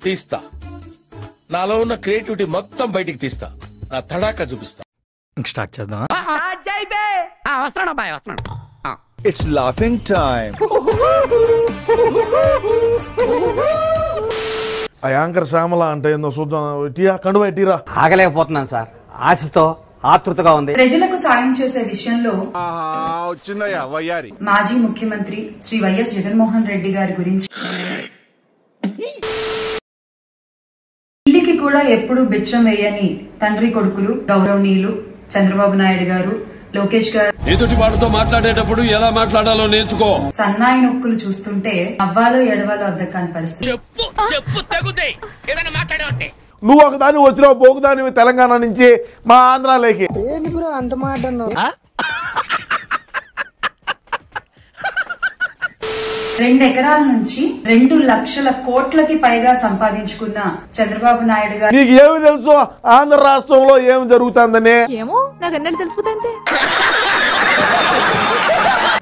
తీస్తా, నాలో ఉన్న క్రియేటివిటీ మొత్తం బయటికి తీస్తా, నా తడాకా చూపిస్తా. స్టార్ట్ చేద్దాం. It's laughing time. ఆ యాంకర్ శ్యామల అంటే ఏందో చూద్దాం. టీయా కండువా టీరా. ఆగలేకపోతున్నాను సార్, ఆశతో ఆతృతగా ఉంది. ప్రజలకు సాయం చేసే విషయంలో వయ్యారి మాజీ ముఖ్యమంత్రి శ్రీ వైఎస్ జగన్మోహన్ రెడ్డి గారి గురించి ఇల్లికి కూడా ఎప్పుడు బిచ్చం వేయని తండ్రి కొడుకులు గౌరవనీయులు చంద్రబాబు నాయుడు గారు, లోకేష్ గారు ఎదుటి వాడితో మాట్లాడేటప్పుడు ఎలా మాట్లాడాలో నేర్చుకో. సన్నాయి నొక్కులు చూస్తుంటే అవ్వాలో ఎడవాలో అద్దకాని పరిస్థితి. నువ్వు ఒకదాని వచ్చినావు, బోకుదాని తెలంగాణ నుంచి మా ఆంధ్రాలోకి. అంత మాట 2 ఎకరాల నుంచి 2 లక్షల కోట్లకి పైగా సంపాదించుకున్న చంద్రబాబు నాయుడు గారు నీకు ఏమి తెలుసు ఆంధ్ర రాష్ట్రంలో ఏమి జరుగుతుందని? ఏమో నాకు అన్నీ తెలిసిపోతే.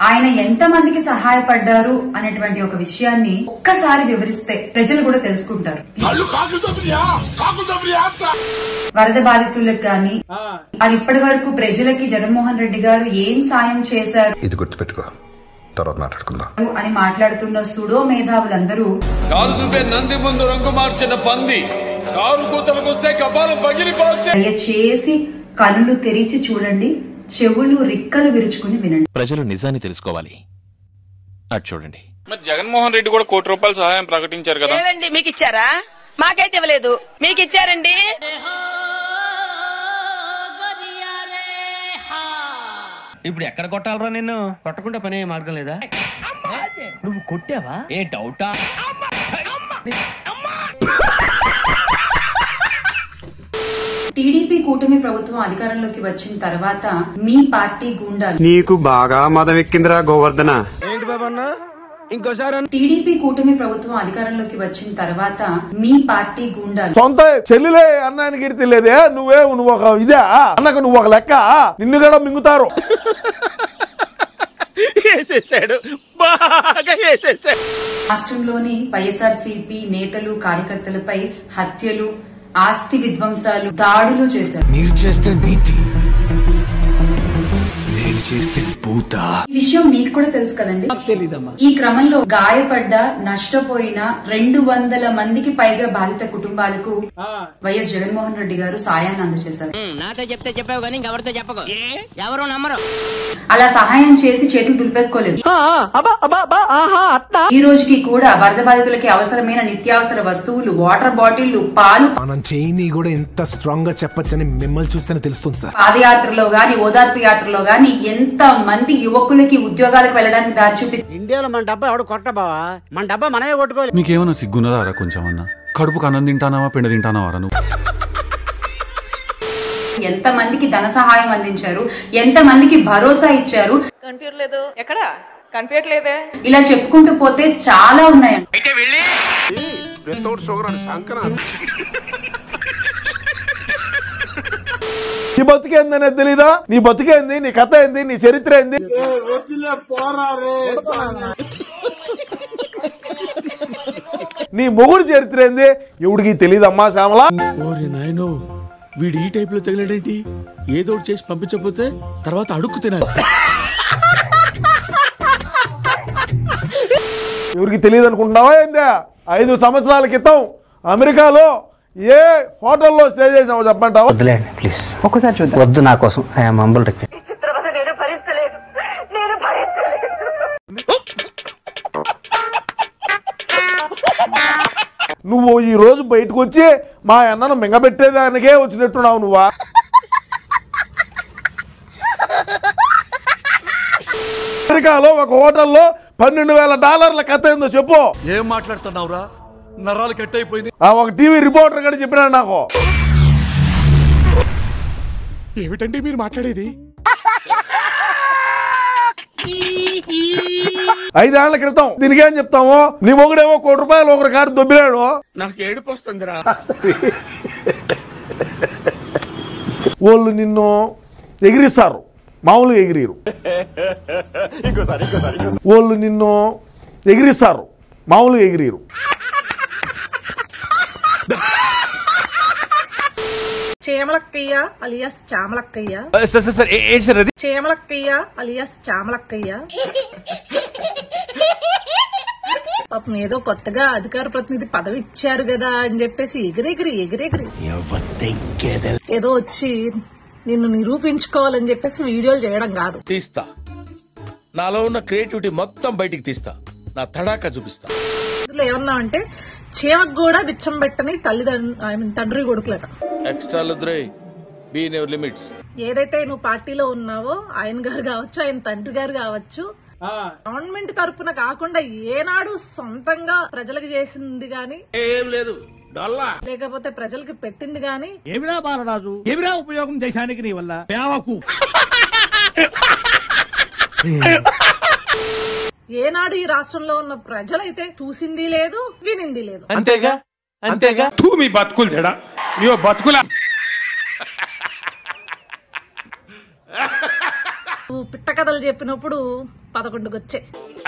ఆయన ఎంత మందికి సహాయపడ్డారు అనేటువంటి ఒక విషయాన్ని ఒక్కసారి వివరిస్తే ప్రజలు కూడా తెలుసుకుంటారు. వరద బాధితులకు గాని అది ఇప్పటి వరకు ప్రజలకి జగన్మోహన్ రెడ్డి గారు ఏం సాయం చేశారు ఇది గుర్తుపెట్టుకో, తర్వాత మాట్లాడుకుందాం అని మాట్లాడుతున్న సుడో మేధావులందరూ కారు చూపే నంది ముందు రంగు మార్చిన పంది, కారు కూతలకొస్తే కపాలం పగిలిపోతే. దయచేసి కనులు తెరిచి చూడండి, చెవులు రిక్కలు విరుచుకుని వినండి. ప్రజలు నిజాన్ని తెలుసుకోవాలి. అటు చూడండి. మరి జగన్మోహన్ రెడ్డి కూడా ₹1 సహాయం ప్రకటించారు కదా. మీకు ఇచ్చారా? మాకైతే ఇవ్వలేదు, మీకు ఇచ్చారండి. ఇప్పుడు ఎక్కడ కొట్టాలరా నిన్ను? కొట్టకుండా పనే మార్గం లేదా? నువ్వు కొట్టావా? ఏ డౌటా? టీడీపీ కూటమి ప్రభుత్వం అధికారంలోకి వచ్చిన తర్వాత మీ పార్టీ గుండాలు నీకు బాగా మదం ఎక్కిందిరా గోవర్ధన. ఏంటి బాబన్నా ఇంకోసారి? టీడీపీ కూటమి ప్రభుత్వం అధికారంలోకి వచ్చిన తర్వాత మీ పార్టీ గుండాలు సొంత చెల్లిలే అన్నానికి ఇడితలేదే, నువ్వు ఒక ఇదే అన్నకు నువ్వు ఒక లెక్క, నిన్ను కూడా మింగుతారు. రాష్ట్రంలోని వైఎస్ఆర్సీపీ నేతలు కార్యకర్తలపై హత్యలు, ఆస్తి విధ్వంసాలు, దాడులు చేశారు. మీరు చేస్తే నీతి, నేను చేస్తే పూత. ఈ విషయం మీకు కూడా తెలుసు కదండి. ఈ క్రమంలో గాయపడ్డ, నష్టపోయిన 200 మందికి పైగా బాధిత కుటుంబాలకు వైఎస్ జగన్మోహన్ రెడ్డి గారు సాయాన్ని అందజేశారు. నాతో చెప్తే చెప్పావు కానీ ఎవరితో చెప్పకు, ఎవరు నమ్మరు. అలా సహాయం చేసి చేతులు దులిపేసుకోలేదు. ఈ రోజుకి కూడా వరద బాధితులకి అవసరమైన నిత్యావసర వస్తువులు, వాటర్ బాటిళ్లు, పాలు, మనం చేయని కూడా ఎంత స్ట్రాంగ్ గా చెప్పొచ్చని మిమ్మల్ని చూస్తేనే తెలుస్తుంది సార్. పాదయాత్రలో గాని, ఓదార్పు యాత్రలో గాని ఎంత మంది యువకులకి ఉద్యోగాలకు వెళ్ళడానికి దారి చూపి. ఇండియాలో మన డబ్బా ఎవడు కొట్ట బావా, మన డబ్బా మనమే కొట్టుకోవాలి. నీకేమన్నా సిగ్గున్నదారా కొంచెం అన్నా? కడుపుకు అన్నం తింటానావా, పిండ తింటానావారా నువ్వు? ఎంత మందికి ధన సహాయం అందించారు, ఎంత మందికి భరోసా ఇచ్చారు. కనిపించలేదు, ఎక్కడ కనిపించలేదే. ఇలా చెప్పుకుంటూ పోతే చాలా ఉన్నాయండి. నీ బతుకేంది అనేది తెలీదా? నీ బతుకేంది, నీ కథ ఏంది, నీ చరిత్ర ఏంది? నీ మొగుడు చరిత్ర ఏంది ఎవడికి తెలీదమ్మా శ్యామల. నాయనో, వీడు ఈ టైప్ లో తగిలేడేంటి? ఏదో చేసి పంపించకపోతే తర్వాత అడుక్కు తినాలి. ఎవరికి తెలియదు అనుకుంటున్నావా ఏందా? 5 సంవత్సరాల క్రితం అమెరికాలో ఏ హోటల్లో స్టే చేసామో చెప్పంటావా? వద్దులేండి ప్లీజ్, ఒక్కసారి చూద్దాం. వద్దు, నా కోసం ఐఎమ్ హంబుల్ రిక్వెస్ట్. నువ్వు ఈ రోజు బయటకు వచ్చి మా అన్నను మింగబెట్టేదానికే వచ్చినట్టున్నావు నువ్వా? అమెరికాలో ఒక హోటల్లో $12,000 కథ ఏందో చెప్పు. ఏం మాట్లాడుతున్నావురా? నరాలు కట్ అయిపోయింది. ఒక టీవీ రిపోర్టర్ కూడా చెప్పినాడు నాకు. ఏమిటండి మీరు మాట్లాడేది? 5 ఏళ్ల క్రితం దీనికేం చెప్తాము? నీ మొగుడేమో ₹1 ఒకరి కాడు దొబ్బినాడు. నాకు ఏడుపు వస్తుందిరా. వాళ్ళు నిన్ను ఎగిరిస్తారు, మామూలుగా ఎగిరిరు. వాళ్ళు నిన్ను ఎగిరిస్తారు, మామూలుగా ఎగిరీరు. చేమలక్కయ్య అలియాస్ చామలక్కయ్య. చేమలక్కయ్య అలియాస్ చామలక్కయ్య పాపం ఏదో కొత్తగా అధికార ప్రతినిధి పదవి ఇచ్చారు కదా అని చెప్పేసి ఎగిరెగిరి ఏదో వచ్చి నిన్ను నిరూపించుకోవాలని చెప్పేసి వీడియోలు చేయడం కాదు. తీస్తా, నాలో ఉన్న క్రియేటివిటీ మొత్తం బయటికి తీస్తా, నా తడాకా చూపిస్తా. ఇందులో ఏమన్నా అంటే చీమకు కూడా బిచ్చం పెట్టని తండ్రి కొడుకులట. Extra be in your limits. ఏదైతే నువ్వు పార్టీలో ఉన్నావో ఆయన గారు కావచ్చు, ఆయన తండ్రి గారు కావచ్చు, గవర్నమెంట్ తరపున కాకుండా ఏనాడు సొంతంగా ప్రజలకు చేసింది గాని ఏం లేదు, లేకపోతే ప్రజలకి పెట్టింది గాని ఏమిరా బాలరాజు, ఏమిరా ఉపయోగం దేశానికి నీ వల్ల? ఏనాడు ఈ రాష్ట్రంలో ఉన్న ప్రజలైతే చూసింది లేదు, వినింది లేదు. అంతేగా అంతేగా. మీ బతుకులు చెడా, ఇయో బతుకుల. నువ్వు పిట్ట కథలు చెప్పినప్పుడు 11 వచ్చే.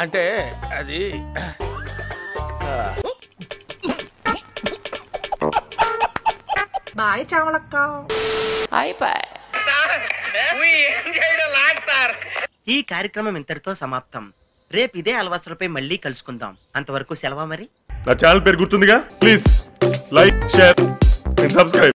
అంటే అది బాయ్ చామలక్క. ఈ కార్యక్రమం ఇంతటితో సమాప్తం. రేపు ఇదే అలవాసులపై మళ్ళీ కలుసుకుందాం. అంతవరకు సెలవా మరి. నా ఛానల్ పేరు గుర్తుందిగా, please like, share and subscribe.